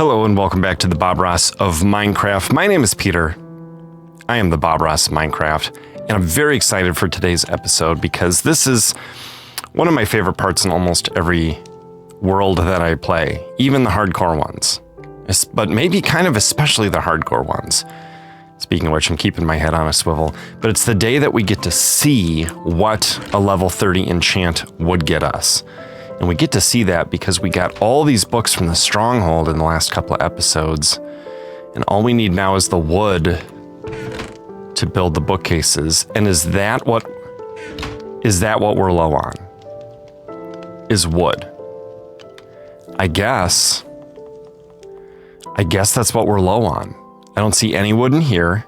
Hello and welcome back to the Bob Ross of Minecraft. My name is Peter. I am the Bob Ross of Minecraft, and I'm very excited for today's episode because this is one of my favorite parts in almost every world that I play, even the hardcore ones, but maybe kind of especially the hardcore ones. Speaking of which, I'm keeping my head on a swivel, but it's the day that we get to see what a level 30 enchant would get us. And we get to see that because we got all these books from the stronghold in the last couple of episodes. And all we need now is the wood to build the bookcases. And is that what we're low on? Is wood. I guess that's what we're low on. I don't see any wood in here.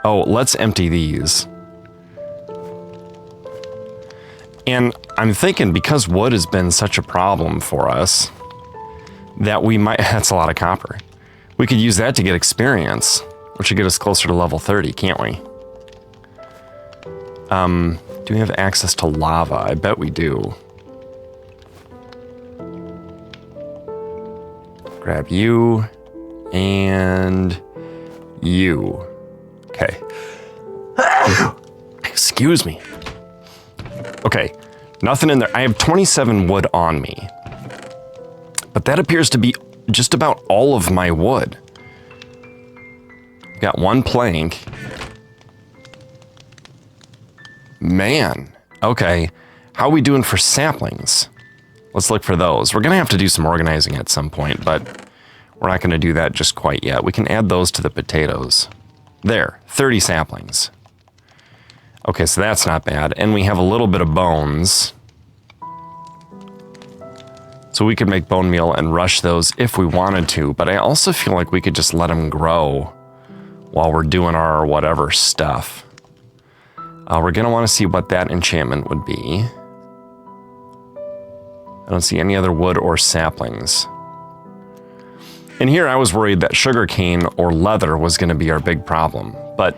Oh, let's empty these. And I'm thinking because wood has been such a problem for us that we might, that's a lot of copper. We could use that to get experience, which should get us closer to level 30, can't we? Do we have access to lava? I bet we do. Grab you and you. Okay. Excuse me. Okay, nothing in there. I have 27 wood on me, but that appears to be just about all of my wood. Got one plank. Man, okay. How are we doing for saplings? Let's look for those. We're gonna have to do some organizing at some point, but we're not gonna do that just quite yet. We can add those to the potatoes. There, 30 saplings. Okay, so that's not bad. And we have a little bit of bones. So we could make bone meal and rush those if we wanted to, but I also feel like we could just let them grow while we're doing our whatever stuff. We're gonna wanna see what that enchantment would be. I don't see any other wood or saplings. And here I was worried that sugarcane or leather was gonna be our big problem, but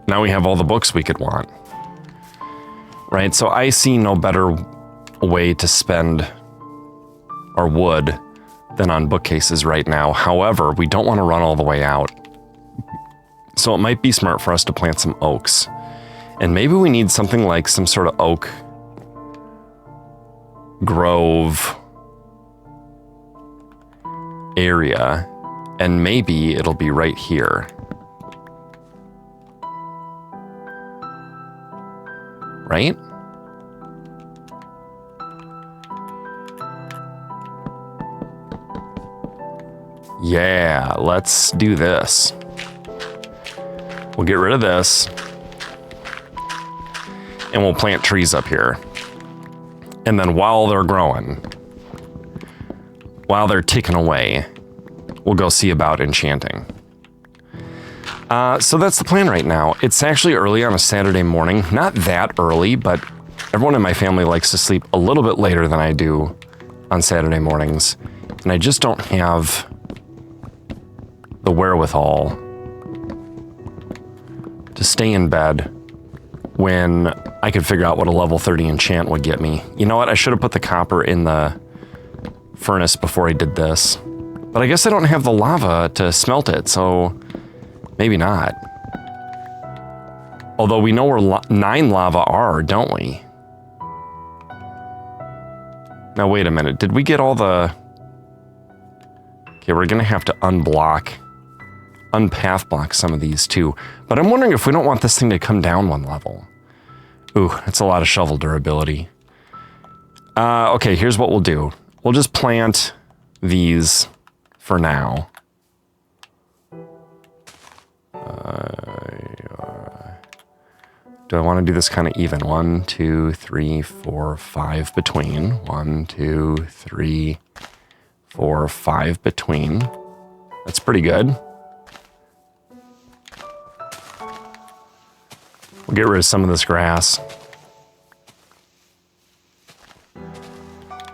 now we have all the books we could want, right? So I see no better way to spend our wood than on bookcases right now. However, we don't want to run all the way out. So it might be smart for us to plant some oaks. And maybe we need something like some sort of oak grove area. And maybe it'll be right here. Right? Yeah, let's do this. We'll get rid of this. And we'll plant trees up here. And then while they're growing, while they're ticking away, we'll go see about enchanting. So that's the plan right now. It's actually early on a Saturday morning. Not that early, but everyone in my family likes to sleep a little bit later than I do on Saturday mornings. And I just don't have the wherewithal to stay in bed when I could figure out what a level 30 enchant would get me. You know what? I should have put the copper in the furnace before I did this. But I guess I don't have the lava to smelt it, so maybe not. Although we know where 9 lava are, don't we? Now, wait a minute. Did we get all the... Okay, we're going to have to unpath block some of these too. But I'm wondering if we don't want this thing to come down one level. Ooh, that's a lot of shovel durability. Okay, here's what we'll do. We'll just plant these for now. Do I want to do this kind of even? 1, 2, 3, 4, 5 between. 1, 2, 3, 4, 5 between. That's pretty good. We'll get rid of some of this grass.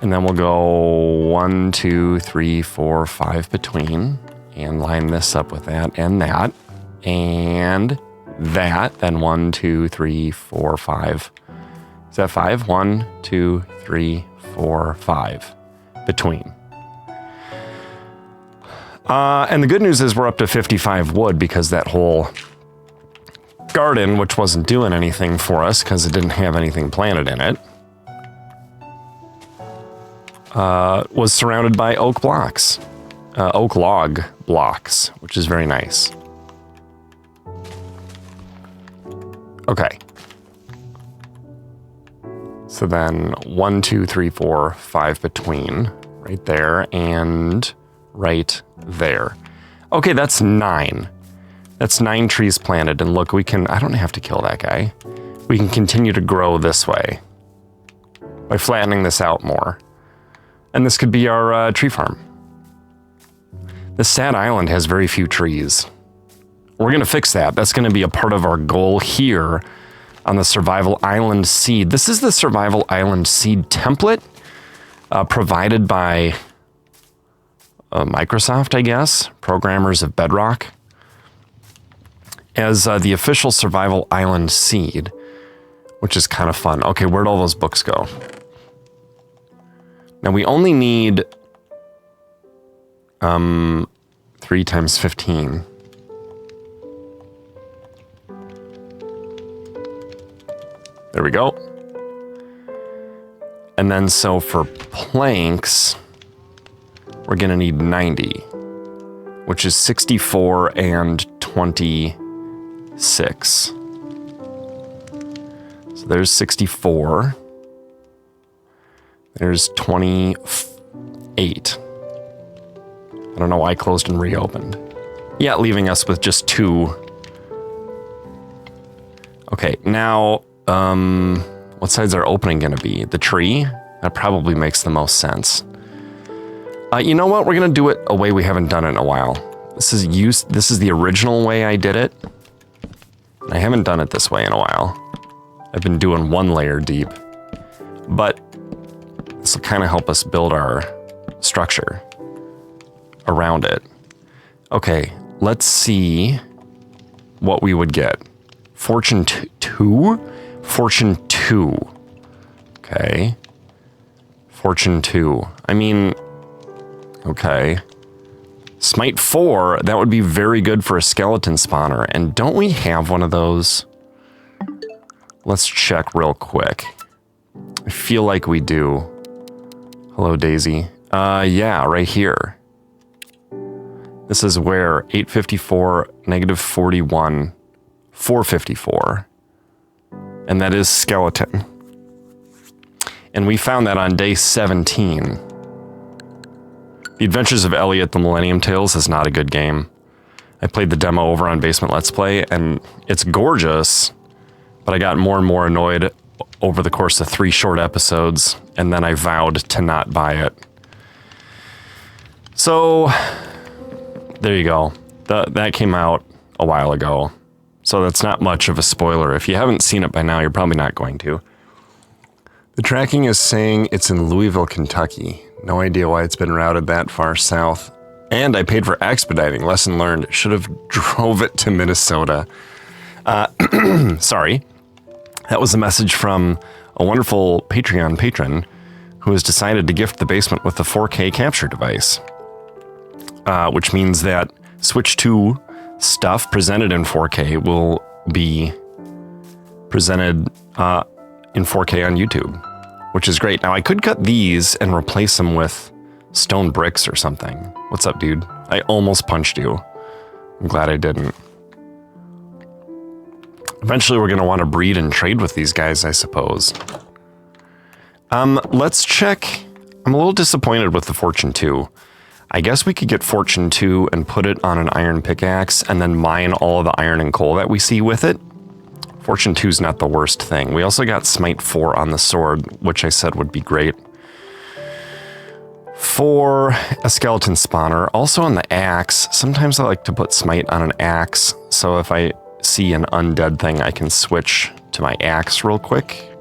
And then we'll go 1, 2, 3, 4, 5 between. And line this up with that and that. And that. Then 1, 2, 3, 4, 5. Is that 5? 1, 2, 3, 4, 5. Between. And the good news is we're up to 55 wood because that whole garden, which wasn't doing anything for us because it didn't have anything planted in it, was surrounded by oak blocks. Oak log blocks, which is very nice. Okay. So then 1, 2, 3, 4, 5 between right there and right there. Okay, that's 9. That's 9 trees planted. And look, we can, I don't have to kill that guy. We can continue to grow this way by flattening this out more. And this could be our tree farm. This sad island has very few trees. We're going to fix that. That's going to be a part of our goal here on the Survival Island Seed. This is the Survival Island Seed template provided by Microsoft, I guess, programmers of Bedrock, as the official Survival Island Seed, which is kind of fun. Okay, where'd all those books go? Now we only need 3 times 15. There we go. And then so for planks, we're going to need 90, which is 64 and 26. So there's 64. There's 28. I don't know why I closed and reopened. Yeah, leaving us with just 2. Okay, now, what side's our opening going to be? The tree? That probably makes the most sense. You know what? We're going to do it a way we haven't done it in a while. This is the original way I did it. I haven't done it this way in a while. I've been doing 1 layer deep. But this will kind of help us build our structure around it. Okay, let's see what we would get. Fortune 2? Fortune 2. Okay. Fortune 2. I mean, okay. Smite 4, that would be very good for a skeleton spawner. And don't we have one of those? Let's check real quick. I feel like we do. Hello, Daisy. Yeah, right here. This is where 854, negative 41, 454. And that is skeleton. And we found that on day 17. The Adventures of Elliot the Millennium Tales is not a good game. I played the demo over on Basement Let's Play, and it's gorgeous, but I got more and more annoyed over the course of 3 short episodes, and then I vowed to not buy it. So, there you go. That came out a while ago. So that's not much of a spoiler. If you haven't seen it by now, you're probably not going to. The tracking is saying it's in Louisville, Kentucky. No idea why it's been routed that far south. And I paid for expediting. Lesson learned. Should have drove it to Minnesota. Sorry. That was a message from a wonderful Patreon patron who has decided to gift the basement with the 4K capture device. Which means that Switch 2 stuff presented in 4K will be presented in 4K on YouTube, which is great. Now, I could cut these and replace them with stone bricks or something. What's up, dude? I almost punched you. I'm glad I didn't. Eventually, we're going to want to breed and trade with these guys, I suppose. Let's check. I'm a little disappointed with the Fortune 2. I guess we could get Fortune 2 and put it on an iron pickaxe and then mine all of the iron and coal that we see with it. Fortune 2 is not the worst thing. We also got Smite 4 on the sword, which I said would be great for a skeleton spawner. Also on the axe. Sometimes I like to put Smite on an axe, so if I see an undead thing, I can switch to my axe real quick.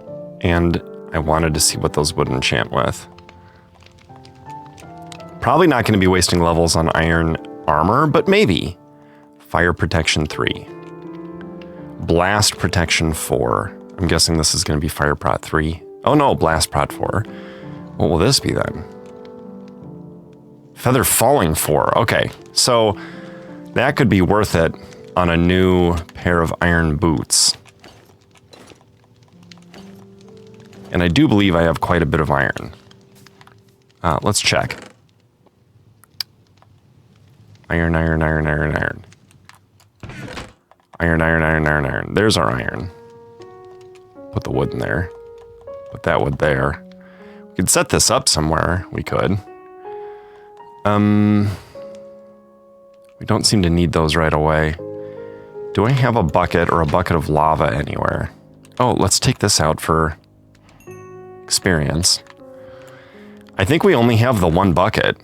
And I wanted to see what those would enchant with. Probably not going to be wasting levels on iron armor, but maybe. Fire protection 3. Blast protection 4. I'm guessing this is going to be fire prot 3. Oh no, blast prot 4. What will this be then? Feather falling 4. Okay, so that could be worth it on a new pair of iron boots. And I do believe I have quite a bit of iron. Let's check. Iron. Iron. There's our iron. Put the wood in there. Put that wood there. We could set this up somewhere. We could. We don't seem to need those right away. Do I have a bucket or a bucket of lava anywhere? Oh, let's take this out for experience. I think we only have the one bucket.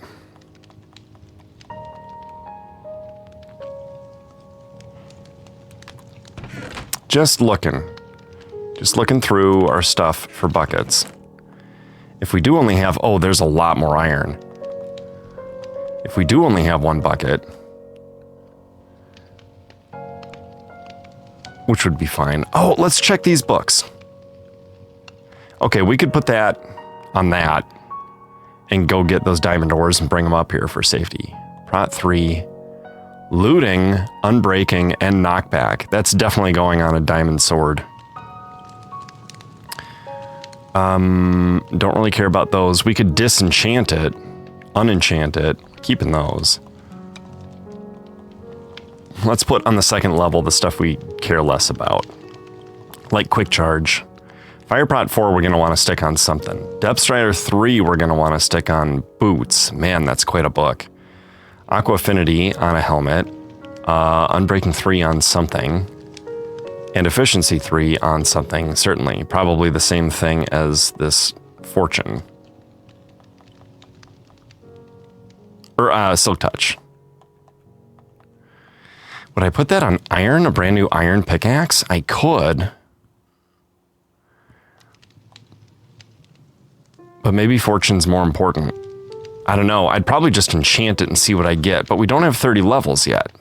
Just looking through our stuff for buckets. If we do only have, oh, there's a lot more iron. If we do only have one bucket, which would be fine. Oh, let's check these books. Okay, we could put that on that and go get those diamond ores and bring them up here for safety. Prot 3. Looting, unbreaking, and knockback. That's definitely going on a diamond sword. Don't really care about those. We could disenchant it, unenchant it, keeping those. Let's put on the second level the stuff we care less about. Like quick charge. Fire Prot 4 we're going to want to stick on something. Depth Strider 3 we're going to want to stick on boots. Man, that's quite a book. Aqua Affinity on a helmet. Unbreaking 3 on something. And Efficiency 3 on something, certainly. Probably the same thing as this Fortune. Or Silk Touch. Would I put that on iron? A brand new iron pickaxe? I could. But maybe Fortune's more important. I don't know. I'd probably just enchant it and see what I get. But we don't have 30 levels yet.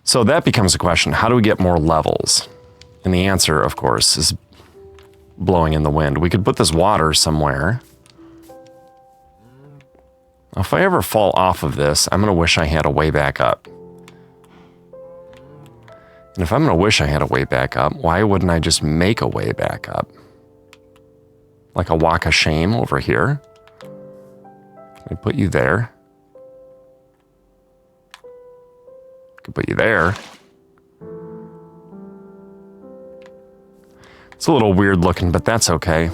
So that becomes a question. How do we get more levels? And the answer, of course, is blowing in the wind. We could put this water somewhere. If I ever fall off of this, I'm going to wish I had a way back up. And if I'm going to wish I had a way back up, why wouldn't I just make a way back up? Like a walk of shame over here. Can I put you there? Could put you there. It's a little weird looking, but that's okay.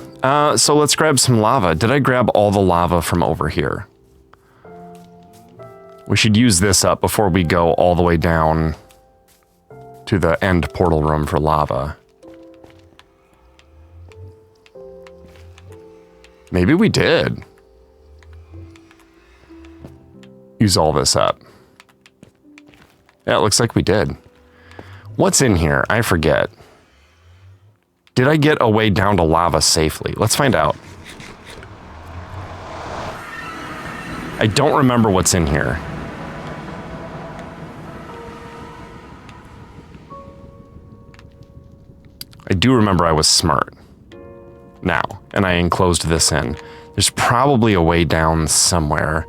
So let's grab some lava. Did I grab all the lava from over here? We should use this up before we go all the way down to the end portal room for lava. Maybe we did. Use all this up. Yeah, it looks like we did. What's in here? I forget. Did I get a way down to lava safely? Let's find out. I don't remember what's in here. I do remember I was smart. Now, and I enclosed this in. There's probably a way down somewhere,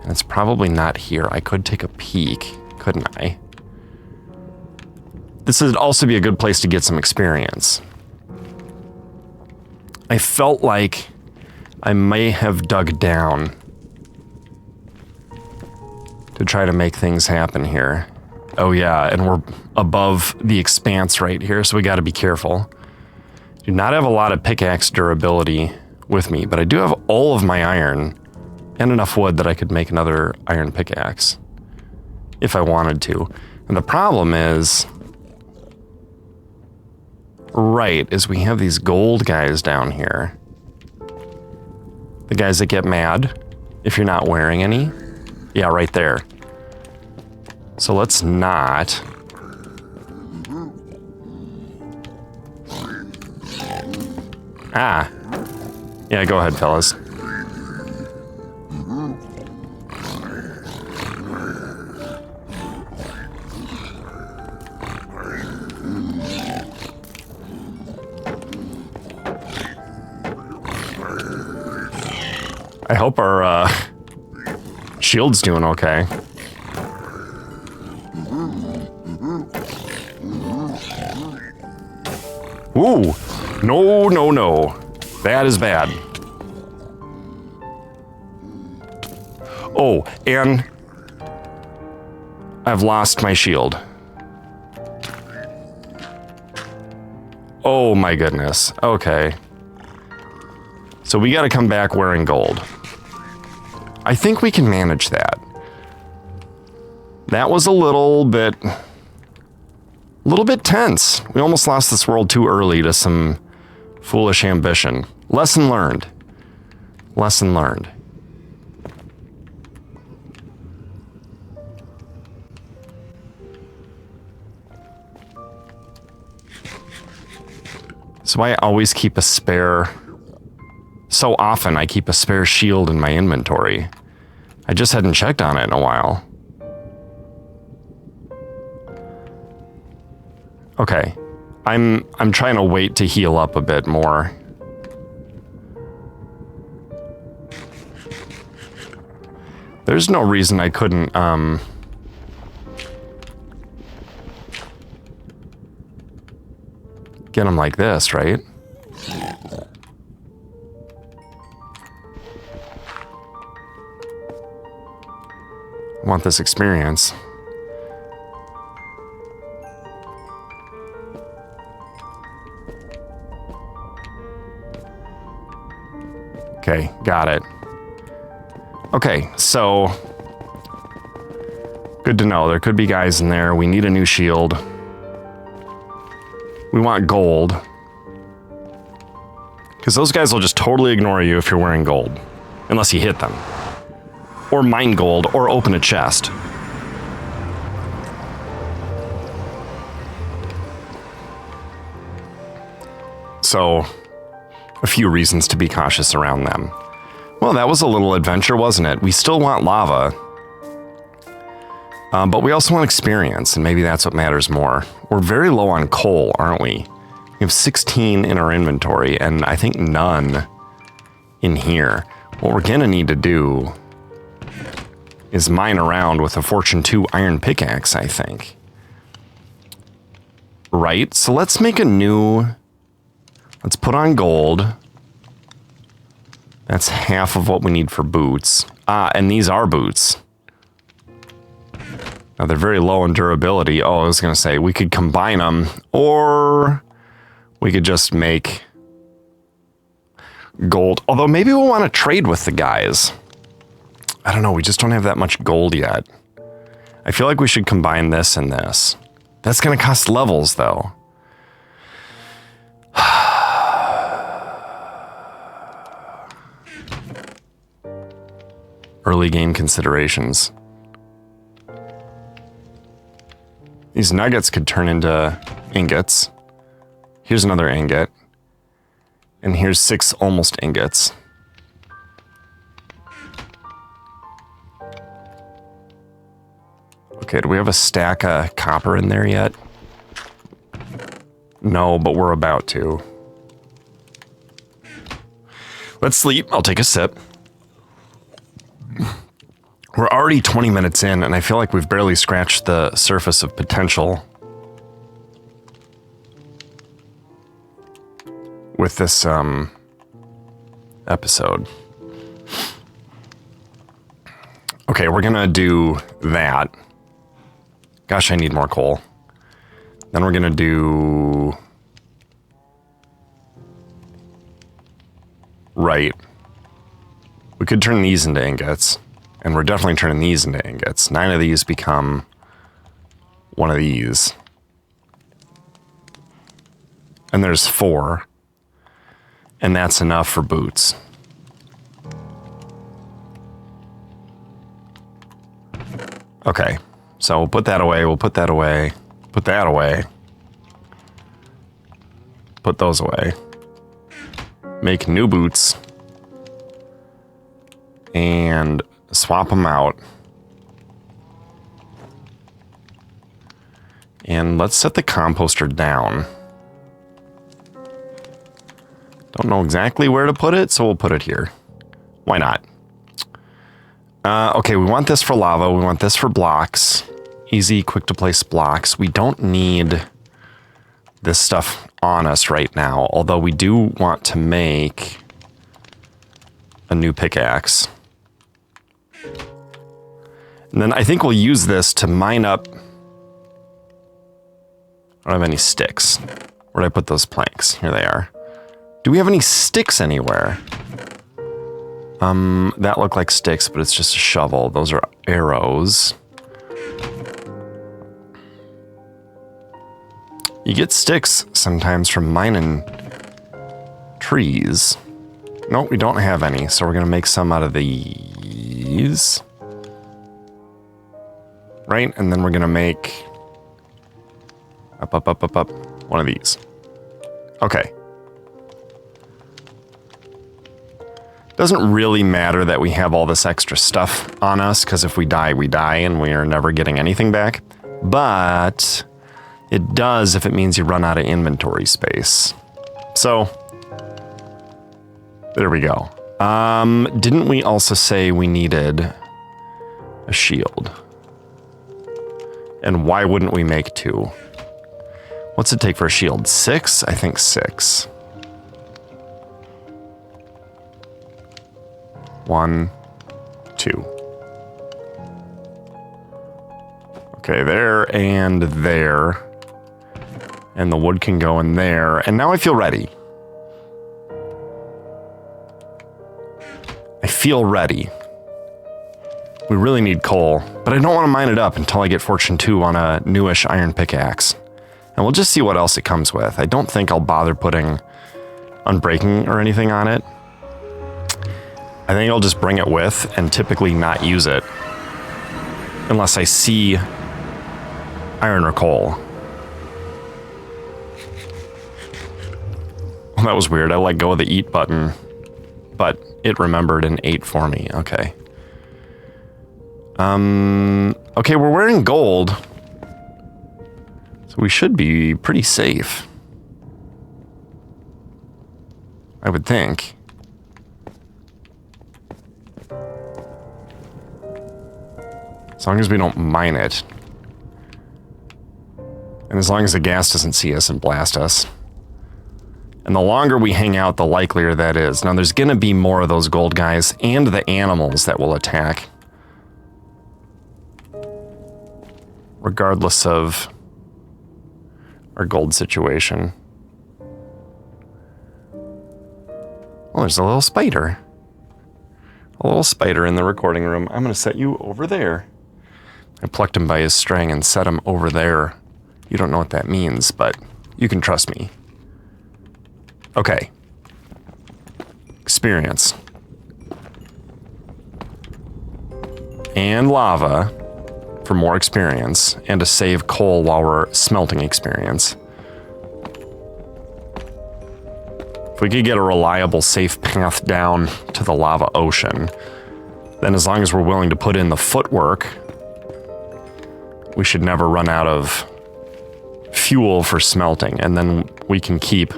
and it's probably not here. I could take a peek, couldn't I? This would also be a good place to get some experience. I felt like I may have dug down to try to make things happen here. Oh yeah, and we're above the expanse right here, so we gotta be careful. Do not have a lot of pickaxe durability with me, but I do have all of my iron and enough wood that I could make another iron pickaxe if I wanted to. And the problem is, is we have these gold guys down here. The guys that get mad if you're not wearing any. Yeah, right there. So let's not. Ah. Yeah, go ahead, fellas. I hope our Shield's doing okay. Ooh. No, no, no. That is bad. Oh, and I've lost my shield. Oh my goodness. Okay. So we gotta come back wearing gold. I think we can manage that. That was a little bit tense. We almost lost this world too early to some foolish ambition. Lesson learned. Lesson learned. So I always keep a spare... So often I keep a spare shield in my inventory. I just hadn't checked on it in a while. Okay. I'm trying to wait to heal up a bit more. There's no reason I couldn't, get them like this, right? I want this experience. Okay, got it. Okay, so good to know. There could be guys in there. We need a new shield. We want gold. Because those guys will just totally ignore you if you're wearing gold. Unless you hit them. Or mine gold, or open a chest. So, a few reasons to be cautious around them. Well, that was a little adventure, wasn't it? We still want lava. But we also want experience, and maybe that's what matters more. We're very low on coal, aren't we? We have 16 in our inventory, and I think none in here. What we're gonna need to do is mine around with a Fortune 2 iron pickaxe, I think. Right, so let's make a new... Let's put on gold. That's half of what we need for boots. Ah, and these are boots. Now, they're very low in durability. Oh, I was going to say, we could combine them, or we could just make gold. Although, maybe we'll want to trade with the guys. I don't know, we just don't have that much gold yet. I feel like we should combine this and this. That's going to cost levels, though. Early game considerations. These nuggets could turn into ingots. Here's another ingot. And here's 6 almost ingots. Okay, do we have a stack of copper in there yet? No, but we're about to. Let's sleep. I'll take a sip. We're already 20 minutes in, and I feel like we've barely scratched the surface of potential with this episode. Okay, we're gonna do that. Gosh, I need more coal. Then we're gonna do... Right. We could turn these into ingots. And we're definitely turning these into ingots. 9 of these become one of these. And there's 4. And that's enough for boots. Okay. So we'll put that away, we'll put that away, put that away. Put those away. Make new boots. And swap them out. And let's set the composter down. Don't know exactly where to put it, so we'll put it here. Why not? Okay, we want this for lava. We want this for blocks. Easy, quick to place blocks. We don't need this stuff on us right now, although we do want to make a new pickaxe. And then I think we'll use this to mine up. I don't have any sticks. Where did I put those planks? Here they are. Do we have any sticks anywhere? That looked like sticks, but it's just a shovel. Those are arrows. You get sticks sometimes from mining trees. No, we don't have any, so we're gonna make some out of these. Right, and then we're gonna make up, one of these. Okay. Doesn't really matter that we have all this extra stuff on us, because if we die, and we are never getting anything back. But it does if it means you run out of inventory space. So, there we go. Didn't we also say we needed a shield? And why wouldn't we make 2? What's it take for a shield? 6? I think 6. 1, 2. Okay, there and there. And the wood can go in there. And now I feel ready. I feel ready. We really need coal, but I don't want to mine it up until I get Fortune 2 on a newish iron pickaxe. And we'll just see what else it comes with. I don't think I'll bother putting unbreaking or anything on it. I think I'll just bring it with and typically not use it unless I see iron or coal. Well, that was weird. I let go of the eat button, but it remembered and ate for me. Okay. Okay, we're wearing gold, so we should be pretty safe. I would think. As long as we don't mine it. And as long as the gas doesn't see us and blast us. And the longer we hang out, the likelier that is. Now, there's going to be more of those gold guys and the animals that will attack. Regardless of our gold situation. Well, there's a little spider. A little spider in the recording room. I'm going to set you over there. I plucked him by his string and set him over there. You don't know what that means, but you can trust me. Okay. Experience. And lava for more experience, and to save coal while we're smelting experience. If we could get a reliable, safe path down to the lava ocean, then as long as we're willing to put in the footwork, we should never run out of fuel for smelting, and then we can keep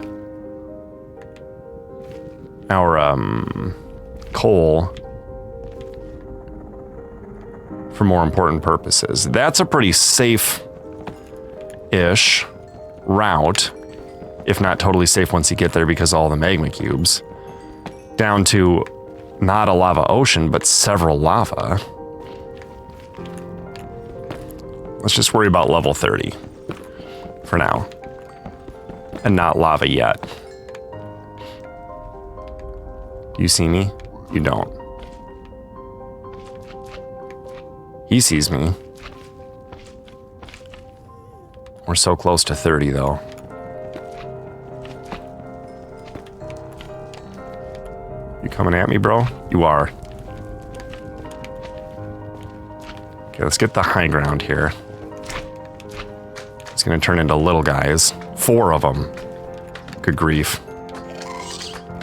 our coal for more important purposes. That's a pretty safe-ish route, if not totally safe once you get there because of all the magma cubes, down to not a lava ocean, but several lava. Let's just worry about level 30 for now, and not lava yet. Do you see me? You don't. He sees me. We're so close to 30, though. You coming at me, bro? You are. Okay, let's get the high ground here. It's gonna turn into little guys. 4 of them. Good grief.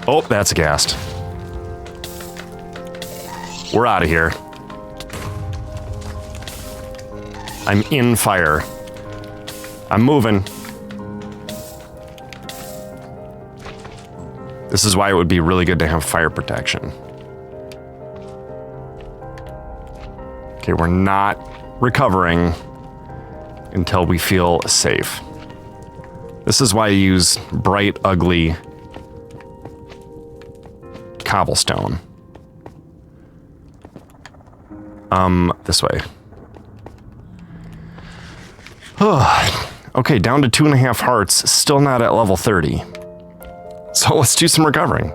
Oh, that's a ghast. We're out of here. I'm in fire. I'm moving. This is why it would be really good to have fire protection. Okay, we're not recovering until we feel safe. This is why I use bright, ugly cobblestone. This way. Okay, down to 2.5 hearts, still not at level 30. So let's do some recovering.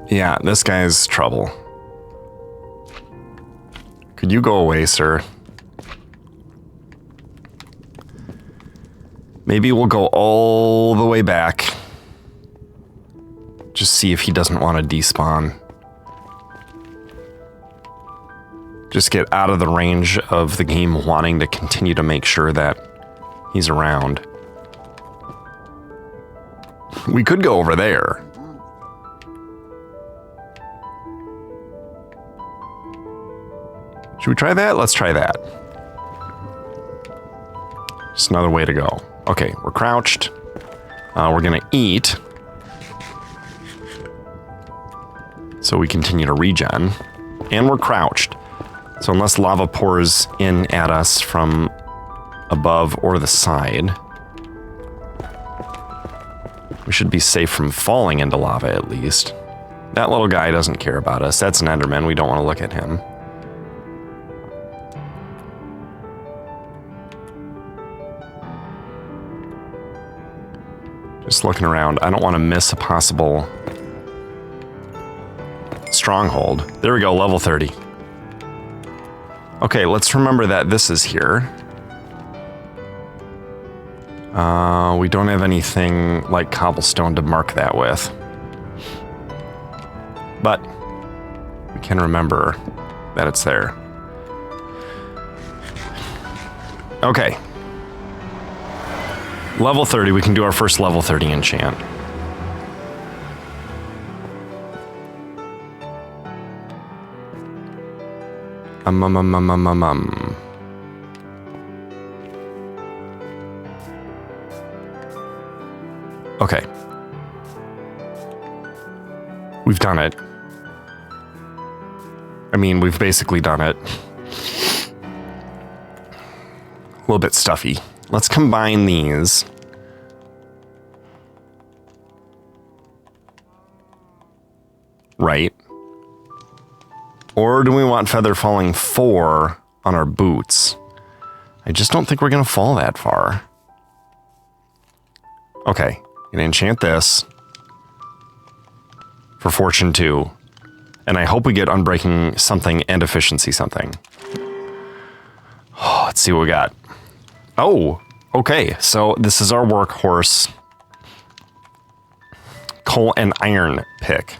Yeah, this guy's trouble. Could you go away, sir? Maybe we'll go all the way back. Just see if he doesn't want to despawn. Just get out of the range of the game wanting to continue to make sure that he's around. We could go over there. Should we try that? Let's try that. Just another way to go. Okay, we're crouched. We're gonna eat. So we continue to regen. And we're crouched. So unless lava pours in at us from above or the side, we should be safe from falling into lava at least. That little guy doesn't care about us. That's an Enderman. We don't want to look at him. Just looking around. I don't want to miss a possible stronghold. There we go, level 30. Okay, let's remember that this is here. We don't have anything like cobblestone to mark that with. But we can remember that it's there. Okay. Level 30, we can do our first level 30 enchant. Okay. We've done it. I mean, we've basically done it. A little bit stuffy. Let's combine these. Right. Or do we want feather falling 4 on our boots? I just don't think we're going to fall that far. Okay. Gonna enchant this for fortune 2. And I hope we get unbreaking something and efficiency something. Oh, let's see what we got. Oh, okay. So this is our workhorse coal and iron pick.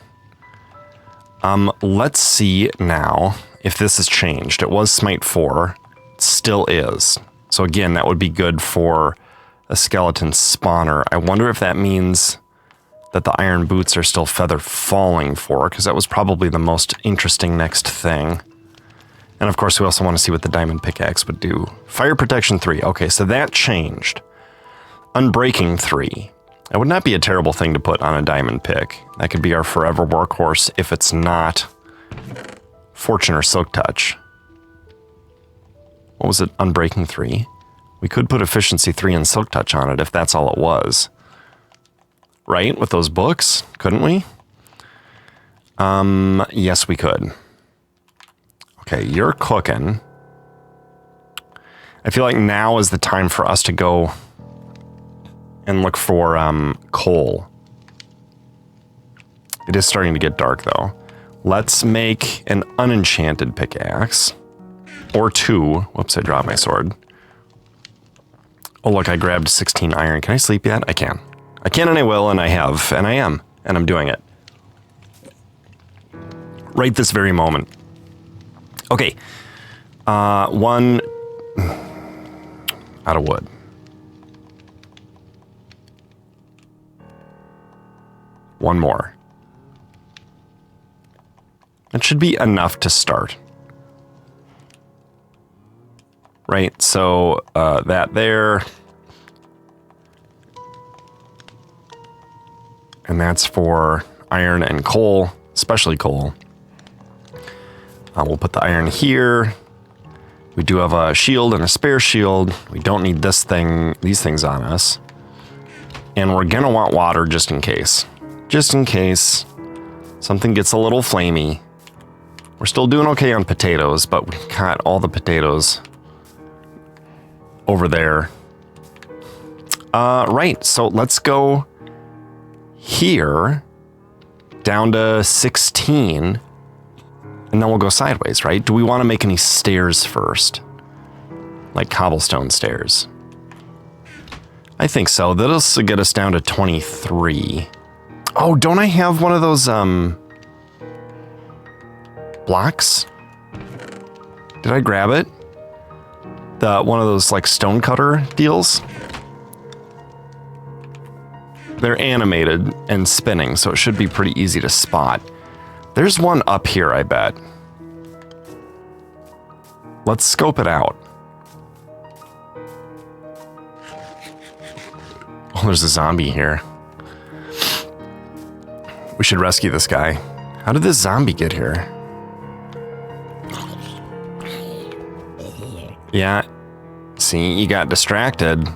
Let's see now if this has changed. It was smite 4. It still is. So again, that would be good for a skeleton spawner. I wonder if that means that the iron boots are still feather falling 4, because that was probably the most interesting next thing. And of course, we also want to see what the diamond pickaxe would do. Fire protection 3. Okay, so that changed. Unbreaking 3. That would not be a terrible thing to put on a diamond pick. That could be our forever workhorse if it's not fortune or silk touch. What was it? Unbreaking 3? We could put efficiency 3 and silk touch on it if that's all it was. Right? With those books? Couldn't we? Yes, we could. Okay, you're cooking. I feel like now is the time for us to go and look for coal. It is starting to get dark, though. Let's make an unenchanted pickaxe. Or 2. Whoops, I dropped my sword. Oh, look, I grabbed 16 iron. Can I sleep yet? I can. I can and I will, and I have, and I am. And I'm doing it. Right this very moment. Okay. 1 out of wood. One more. That should be enough to start. Right, so that there. And that's for iron and coal, especially coal. We'll put the iron here. We do have a shield and a spare shield. We don't need these things on us. And we're gonna want water just in case. Just in case something gets a little flamey. We're still doing okay on potatoes, but we got all the potatoes over there. Right, so let's go here down to 16. And then we'll go sideways, right? Do we want to make any stairs first? Like cobblestone stairs? I think so. That'll get us down to 23. Oh, don't I have one of those, blocks? Did I grab it? One of those, like, stone cutter deals? They're animated and spinning, so it should be pretty easy to spot. There's one up here, I bet. Let's scope it out. Oh, there's a zombie here. We should rescue this guy. How did this zombie get here? Yeah. See, you got distracted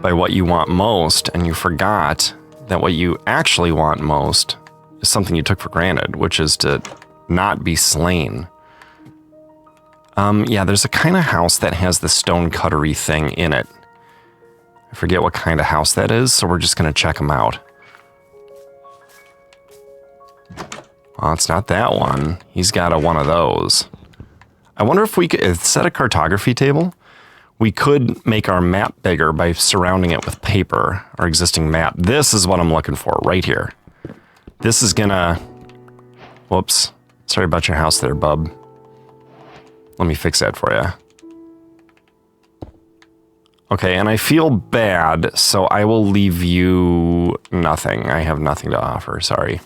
by what you want most, and you forgot that what you actually want most is something you took for granted, which is to not be slain. Yeah, there's a kind of house that has the stone cuttery thing in it. I forget what kind of house that is, so we're just gonna check them out. Well, it's not that one. He's got one of those. I wonder if we could, instead of cartography table, we could make our map bigger by surrounding it with paper, our existing map. This is what I'm looking for right here. This is gonna, whoops, sorry about your house there, bub. Let me fix that for you. Okay, and I feel bad, so I will leave you nothing. I have nothing to offer, sorry.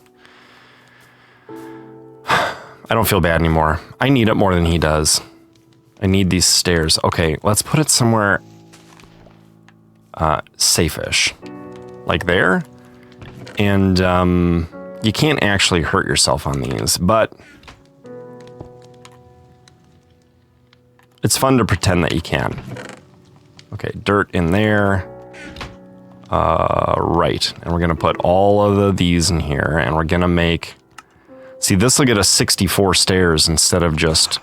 I don't feel bad anymore. I need it more than he does. I need these stairs. Okay, let's put it somewhere safe-ish. Like there. And you can't actually hurt yourself on these, but it's fun to pretend that you can. Okay, dirt in there. Right, and we're gonna put all of these in here, and we're gonna make... See, this will get us 64 stairs instead of just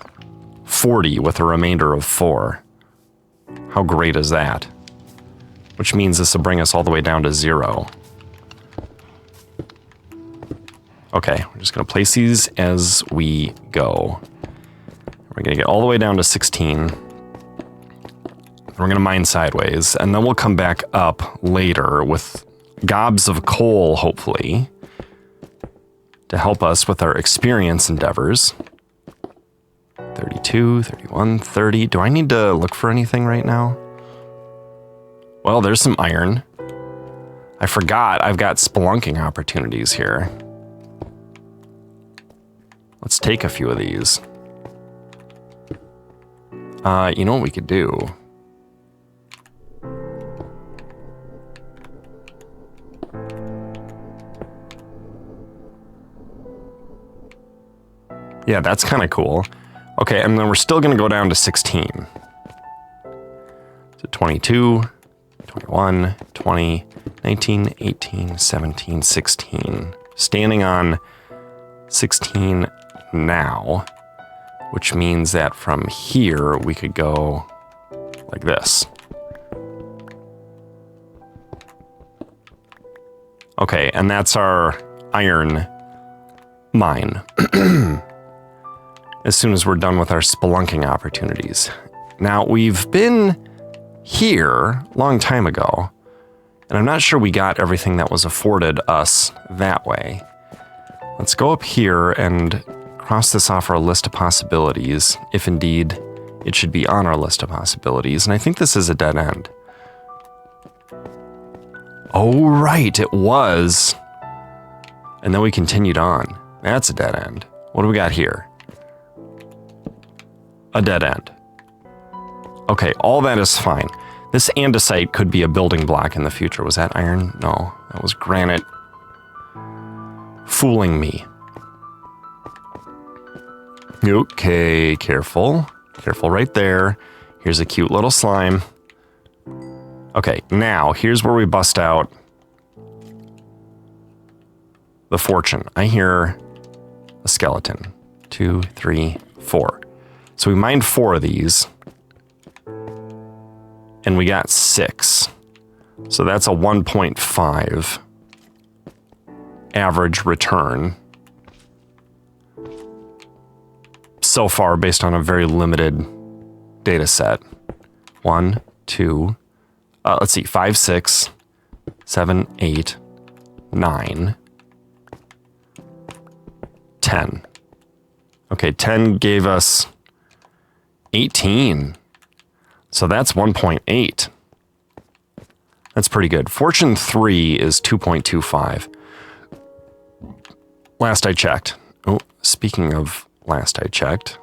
40 with a remainder of 4. How great is that? Which means this will bring us all the way down to 0. Okay, we're just gonna place these as we go. We're gonna get all the way down to 16. We're gonna mine sideways, and then we'll come back up later with gobs of coal, hopefully, to help us with our experience endeavors. 32, 31, 30. Do I need to look for anything right now? Well, there's some iron. I forgot I've got spelunking opportunities here. Let's take a few of these. You know what we could do? Yeah, that's kind of cool. Okay, and then we're still going to go down to 16. So 22, 21, 20, 19, 18, 17, 16. Standing on 16 now, which means that from here we could go like this. Okay, and that's our iron mine. As soon as we're done with our spelunking opportunities. Now, we've been here a long time ago, and I'm not sure we got everything that was afforded us that way. Let's go up here and cross this off our list of possibilities, if indeed it should be on our list of possibilities, and I think this is a dead end. Oh, right, it was. And then we continued on. That's a dead end. What do we got here? A dead end. Okay, all that is fine. This andesite could be a building block in the future. Was that iron? No, that was granite. fooling me. Okay, careful. Careful right there. Here's a cute little slime. Okay, now here's where we bust out the fortune. I hear a skeleton. 2, 3, 4. So we mined 4 of these. And we got 6. So that's a 1.5 average return. So far, based on a very limited data set. 1, 2, let's see, 5, 6, 7, 8, 9, 10. Okay, 10 gave us 18. So that's 1.8. That's pretty good. Fortune 3 is 2.25. Last I checked. Oh, speaking of last I checked.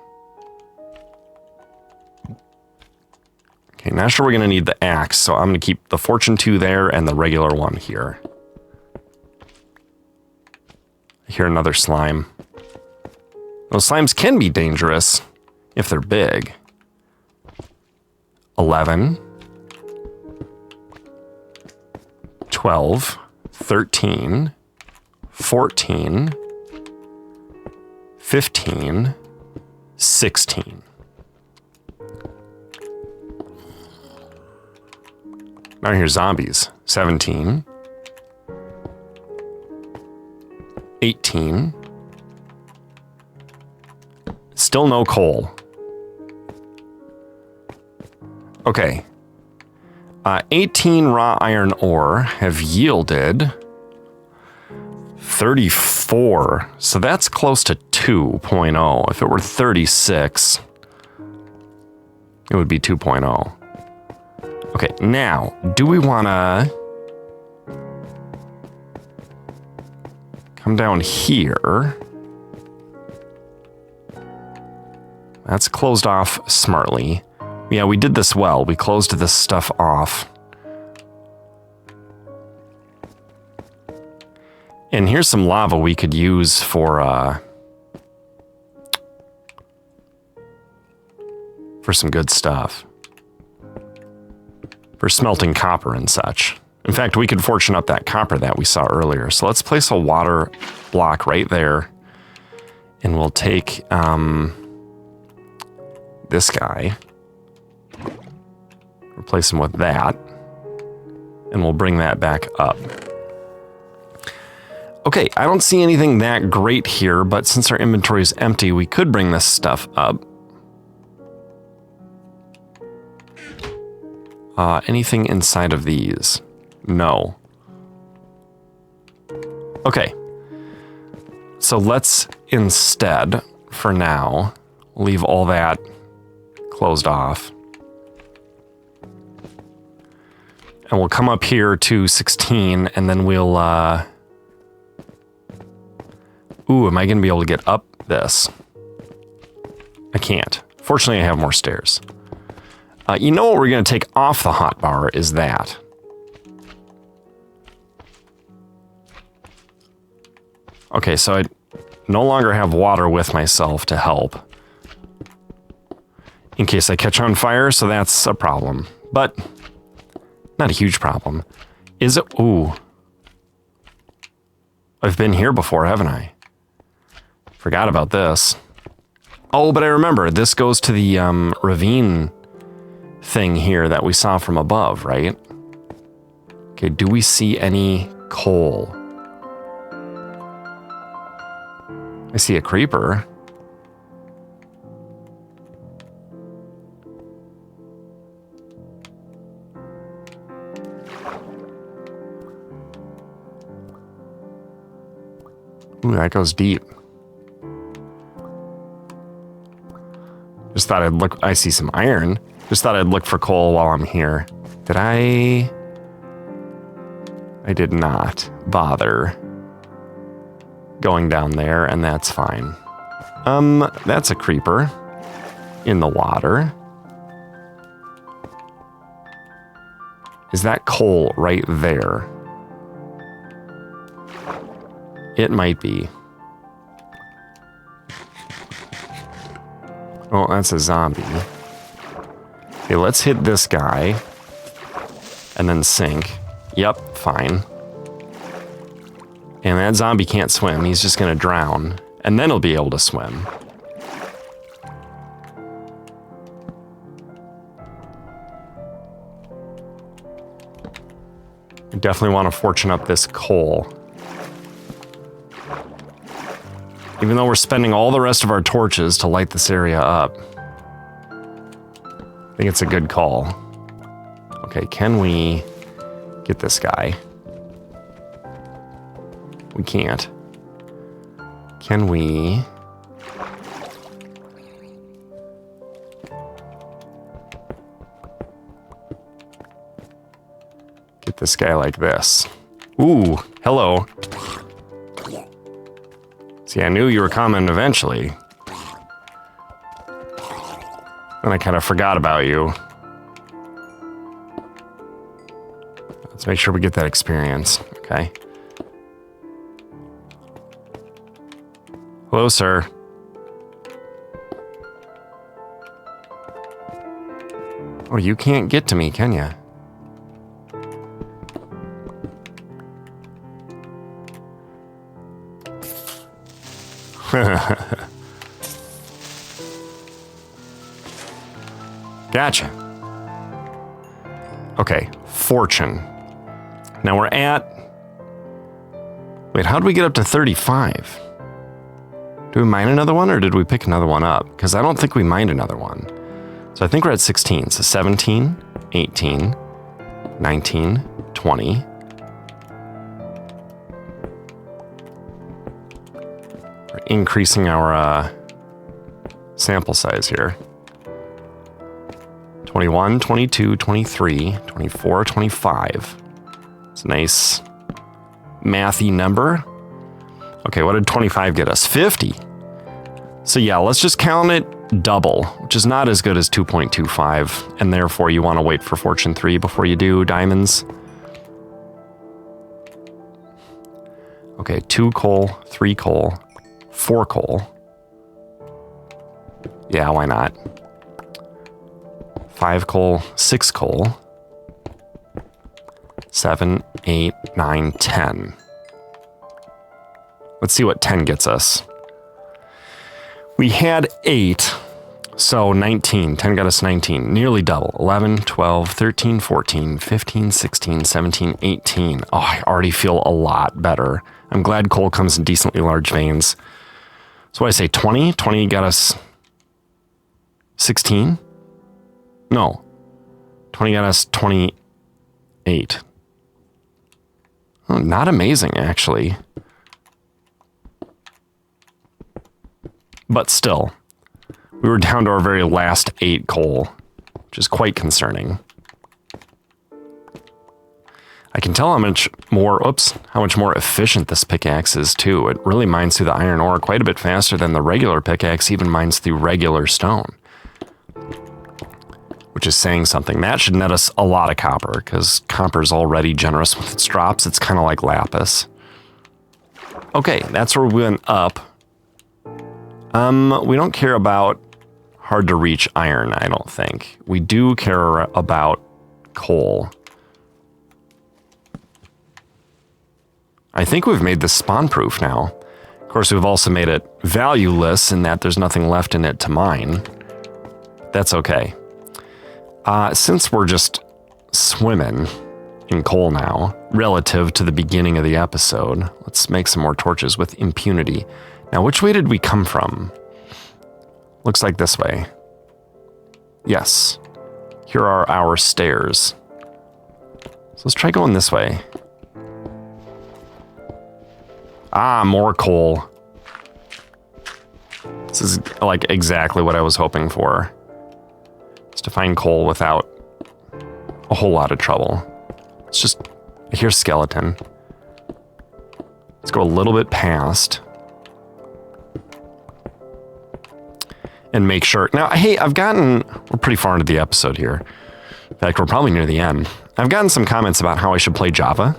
Okay, not sure we're going to need the axe, so I'm going to keep the Fortune 2 there and the regular one here. I hear another slime. Those slimes can be dangerous if they're big. 11, 12, 13, 14, 15, 16. Now here's zombies. 17, 18, still no coal. Okay. 18 raw iron ore have yielded 34. So that's close to 2.0. If it were 36, it would be 2.0. Okay, now, do we want to come down here? That's closed off smartly. Yeah, we did this well. We closed this stuff off. And here's some lava we could use for some good stuff. For smelting copper and such. In fact, we could fortune up that copper that we saw earlier. So let's place a water block right there. And we'll take this guy. Replace him with that. And we'll bring that back up. Okay, I don't see anything that great here, but since our inventory is empty, we could bring this stuff up. Anything inside of these? No. Okay. So let's instead, for now, leave all that closed off. And we'll come up here to 16, and then we'll, ooh, am I going to be able to get up this? I can't. Fortunately, I have more stairs. You know what we're going to take off the hotbar is that. Okay, so I no longer have water with myself to help. In case I catch on fire, so that's a problem. But not a huge problem. Is it? Ooh. I've been here before, haven't I? Forgot about this. Oh, but I remember. This goes to the ravine thing here that we saw from above, right? Okay, do we see any coal? I see a creeper. Ooh, that goes deep. Just thought I'd look. I see some iron. Just thought I'd look for coal while I'm here. Did I? I did not bother going down there, and that's fine. That's a creeper in the water. Is that coal right there? It might be. Oh, that's a zombie. Okay, let's hit this guy. And then sink. Yep, fine. And that zombie can't swim. He's just going to drown. And then he'll be able to swim. I definitely want to fortune up this coal. Even though we're spending all the rest of our torches to light this area up. I think it's a good call. Okay, can we get this guy? We can't. Can we... get this guy like this? Ooh, hello. See, I knew you were coming eventually. And I kind of forgot about you. Let's make sure we get that experience, okay? Hello, sir. Oh, you can't get to me, can you? Gotcha. Okay, fortune. Now we're at... Wait, how did we get up to 35? Do we mine another one, or did we pick another one up? Because I don't think we mined another one. So I think we're at 16. So 17, 18, 19, 20. We're increasing our sample size here. 21, 22, 23, 24, 25. It's a nice mathy number. Okay, what did 25 get us? 50. So yeah, let's just count it double, which is not as good as 2.25, and therefore you want to wait for Fortune 3 before you do diamonds. Okay, 2 coal, 3 coal, 4 coal. Yeah, why not? 5 coal, 6 coal, 7, 8, 9, 10. Let's see what 10 gets us. We had 8, so 19. 10 got us 19, nearly double. 11, 12, 13, 14, 15, 16, 17, 18. Oh, I already feel a lot better. I'm glad coal comes in decently large veins. So what I say, 20? 20 got us 16? No. 20 got us 28. Oh, not amazing, actually. But still, we were down to our very last 8 coal, which is quite concerning. I can tell how much more efficient this pickaxe is too. It really mines through the iron ore quite a bit faster than the regular pickaxe even mines through regular stone. Which is saying something. That should net us a lot of copper, because copper is already generous with its drops. It's kind of like lapis. Okay, that's where we went up. We don't care about hard to reach iron, I don't think. We do care about coal. I think we've made this spawn proof now. Of course, we've also made it valueless in that there's nothing left in it to mine. That's okay. Since we're just swimming in coal now, relative to the beginning of the episode, let's make some more torches with impunity. Now, which way did we come from? Looks like this way. Yes. Here are our stairs. So let's try going this way. Ah, more coal. This is like exactly what I was hoping for. Is to find coal without a whole lot of trouble. It's just, here's skeleton. Let's go a little bit past. And make sure. Now, hey, we're pretty far into the episode here. In fact, we're probably near the end. I've gotten some comments about how I should play Java.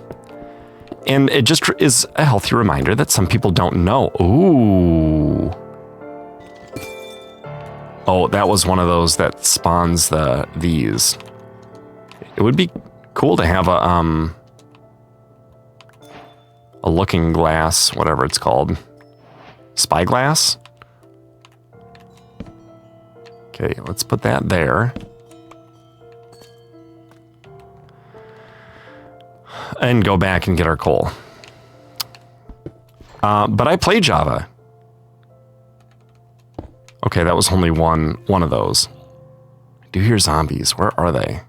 And it just is a healthy reminder that some people don't know. Ooh. Oh, that was one of those that spawns these. It would be cool to have a looking glass, whatever it's called. Spyglass? Okay, let's put that there. And go back and get our coal. But I play Java. Okay, that was only one of those. I do hear zombies. Where are they?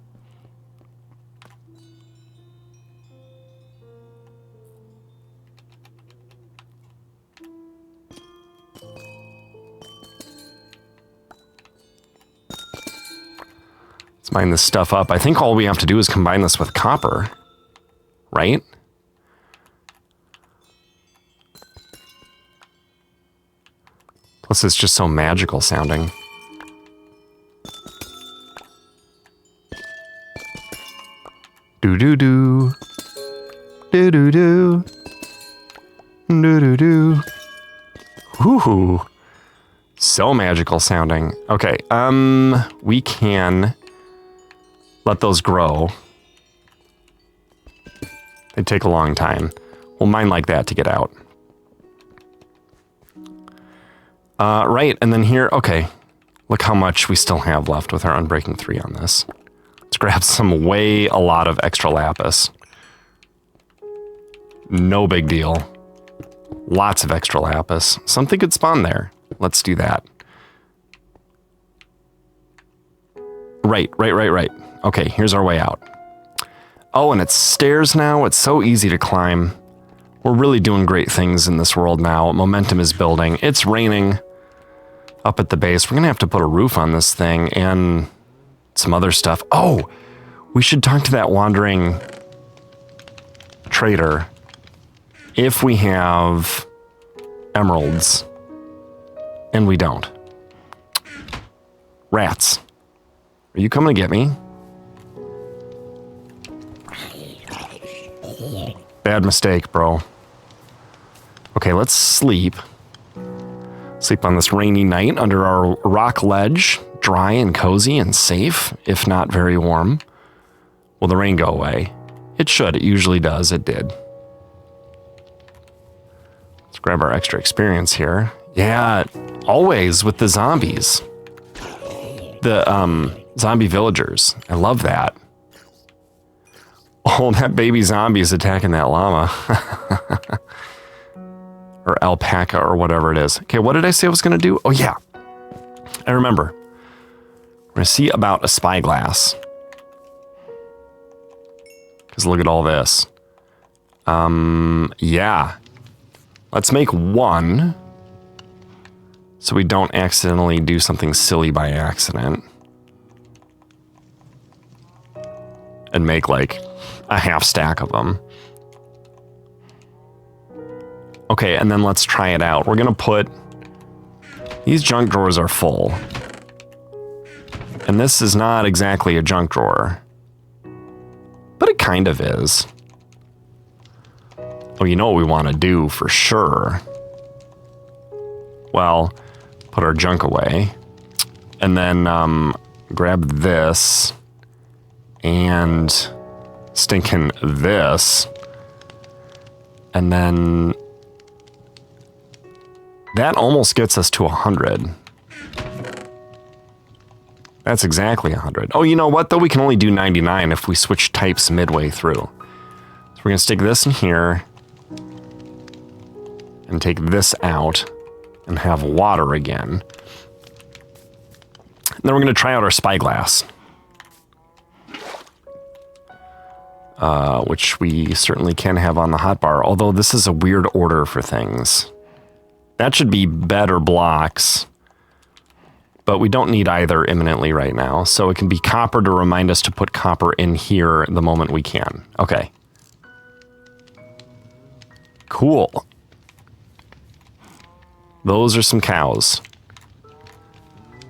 Let's mine this stuff up. I think all we have to do is combine this with copper. Right? Plus, it's just so magical sounding. Do-do-do. Do-do-do. Do-do-do. Whoo. So magical sounding. Okay, we can let those grow. They take a long time. We'll mine like that to get out. Right, and then here, okay. Look how much we still have left with our Unbreaking 3 on this. Let's grab a lot of extra lapis. No big deal. Lots of extra lapis. Something could spawn there. Let's do that. Right. Okay, here's our way out. Oh, and it's stairs now. It's so easy to climb. We're really doing great things in this world now. Momentum is building. It's raining up at the base. We're going to have to put a roof on this thing and some other stuff. Oh, we should talk to that wandering trader if we have emeralds. And we don't. Rats. Are you coming to get me? Bad mistake, bro. Okay, let's sleep. Sleep on this rainy night under our rock ledge. Dry and cozy and safe, if not very warm. Will the rain go away? It should. It usually does. It did. Let's grab our extra experience here. Yeah, always with the zombies. The zombie villagers. I love that. Oh, that baby zombie is attacking that llama. Or alpaca or whatever it is. Okay, what did I say I was going to do? Oh, yeah. I remember. We're going to see about a spyglass. Because look at all this. Yeah. Let's make one. So we don't accidentally do something silly by accident. And make like a half stack of them. Okay, and then let's try it out. We're gonna put... These junk drawers are full. And this is not exactly a junk drawer. But it kind of is. Oh, you know what we want to do for sure. Well, put our junk away. And then grab this. And stinking this. And then... That almost gets us to 100. That's exactly 100. Oh, you know what, though? We can only do 99 if we switch types midway through. So we're going to stick this in here. And take this out. And have water again. And then we're going to try out our spyglass. Which we certainly can have on the hotbar. Although this is a weird order for things. That should be bed or blocks. But we don't need either imminently right now. So it can be copper to remind us to put copper in here the moment we can. Okay. Cool. Those are some cows.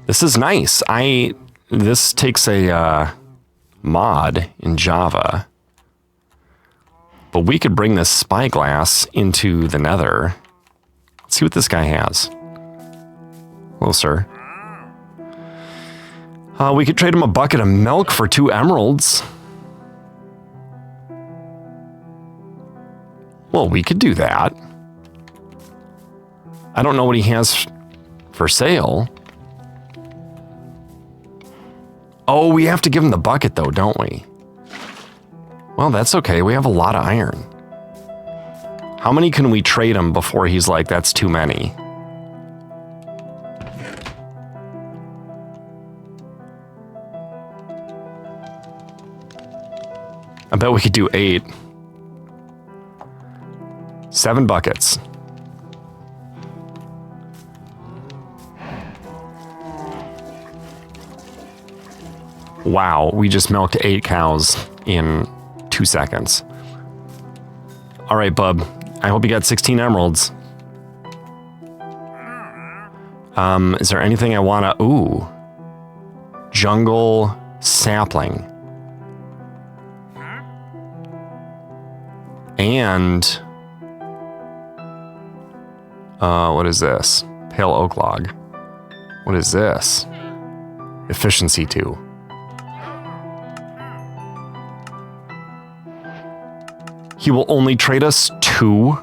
This is nice. This takes a mod in Java. But we could bring this spyglass into the Nether. Let's see what this guy has. Hello, sir. We could trade him a bucket of milk for 2 emeralds. Well, we could do that. I don't know what he has for sale. Oh, we have to give him the bucket though, don't we? Well, that's okay. We have a lot of iron. How many can we trade him before he's like, that's too many? I bet we could do 8. 7 buckets. Wow, we just milked 8 cows in 2 seconds. All right, bub. I hope you got 16 emeralds. Is there anything I want to... Ooh. Jungle sapling. And... what is this? Pale oak log. What is this? Efficiency 2. He will only trade us 2?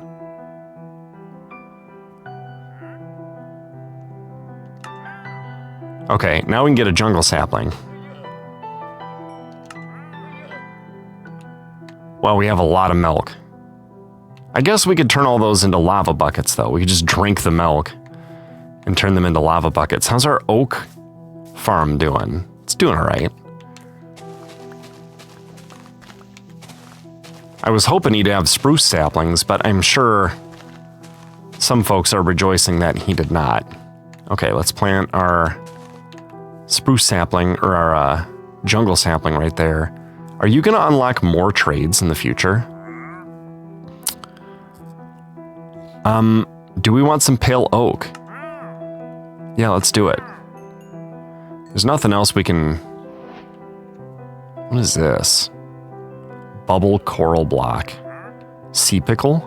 Okay, now we can get a jungle sapling. Well, we have a lot of milk. I guess we could turn all those into lava buckets, though. We could just drink the milk and turn them into lava buckets. How's our oak farm doing? It's doing all right. I was hoping he'd have spruce saplings, but I'm sure some folks are rejoicing that he did not. Okay, let's plant our spruce sapling, or our jungle sapling right there. Are you going to unlock more trades in the future? Do we want some pale oak? Yeah, let's do it. There's nothing else we can... What is this? Bubble coral block. Sea pickle?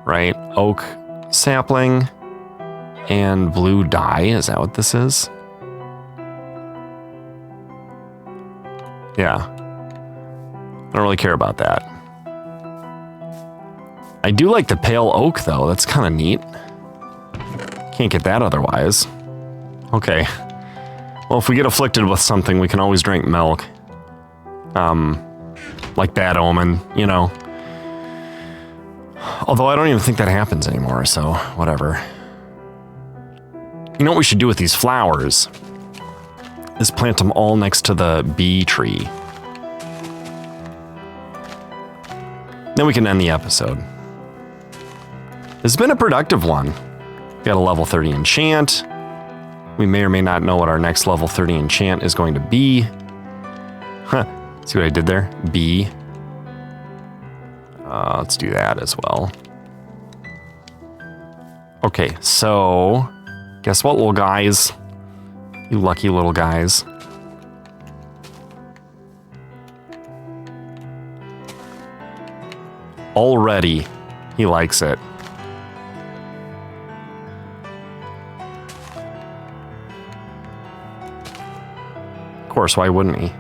Right, oak sapling and blue dye. Is that what this is? Yeah. I don't really care about that. I do like the pale oak, though. That's kind of neat. Can't get that otherwise. Okay. Well, if we get afflicted with something, we can always drink milk. Like Bad Omen, you know. Although I don't even think that happens anymore, so whatever. You know what we should do with these flowers? Is plant them all next to the bee tree. Then we can end the episode. It's been a productive one. Got a level 30 enchant. We may or may not know what our next level 30 enchant is going to be. Huh. See what I did there? B. Let's do that as well. Okay, so... Guess what, little guys? You lucky little guys. Already, he likes it. Of course, why wouldn't he?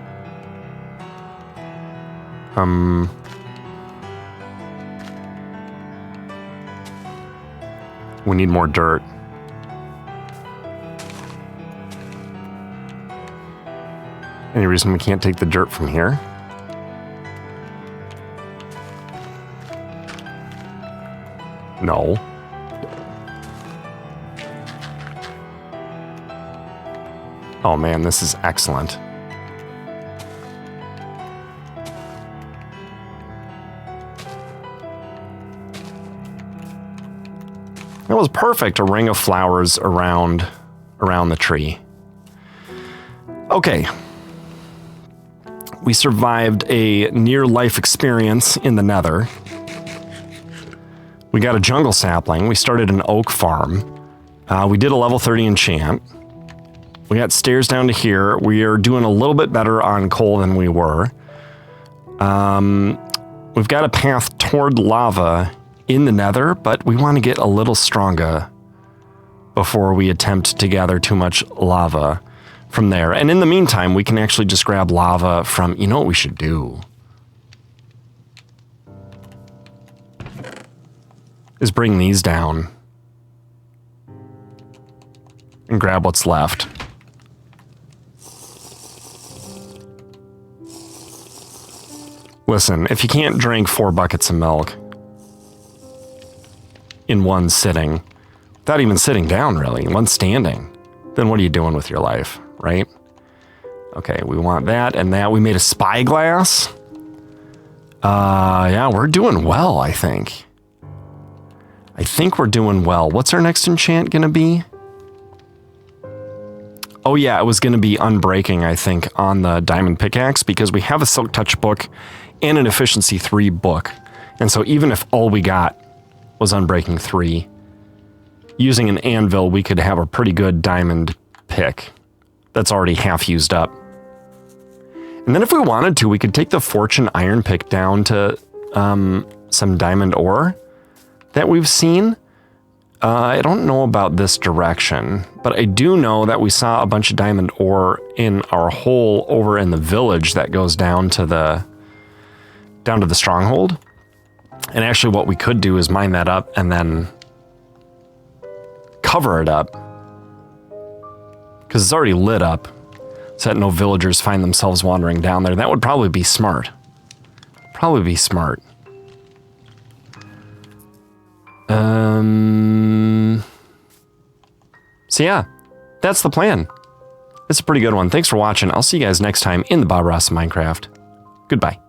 We need more dirt. Any reason we can't take the dirt from here? No. Oh man, this is excellent. That was perfect, a ring of flowers around the tree. Okay. We survived a near-life experience in the Nether. We got a jungle sapling. We started an oak farm. We did a level 30 enchant. We got stairs down to here. We are doing a little bit better on coal than we were. We We've got a path toward lava in the Nether, but we want to get a little stronger before we attempt to gather too much lava from there. And in the meantime, we can actually just grab lava from, you know what we should do? Is bring these down and grab what's left. Listen, if you can't drink 4 buckets of milk in one sitting, without even sitting down really, in one standing, then what are you doing with your life, right? Okay, we want that and that. We made a spyglass. Yeah, we're doing well, I think. I think we're doing well. What's our next enchant gonna be? Oh yeah, it was gonna be unbreaking, I think, on the diamond pickaxe because we have a silk touch book and an efficiency 3 book. And so even if all we got was unbreaking 3, using an anvil, we could have a pretty good diamond pick that's already half used up. And then if we wanted to, we could take the fortune iron pick down to some diamond ore that we've seen. I don't know about this direction, but I do know that we saw a bunch of diamond ore in our hole over in the village that goes down to the stronghold. And actually what we could do is mine that up and then cover it up, because it's already lit up, so that no villagers find themselves wandering down there. That would probably be smart. Probably be smart. So yeah, that's the plan. It's a pretty good one. Thanks for watching. I'll see you guys next time in the Bob Ross of Minecraft. Goodbye.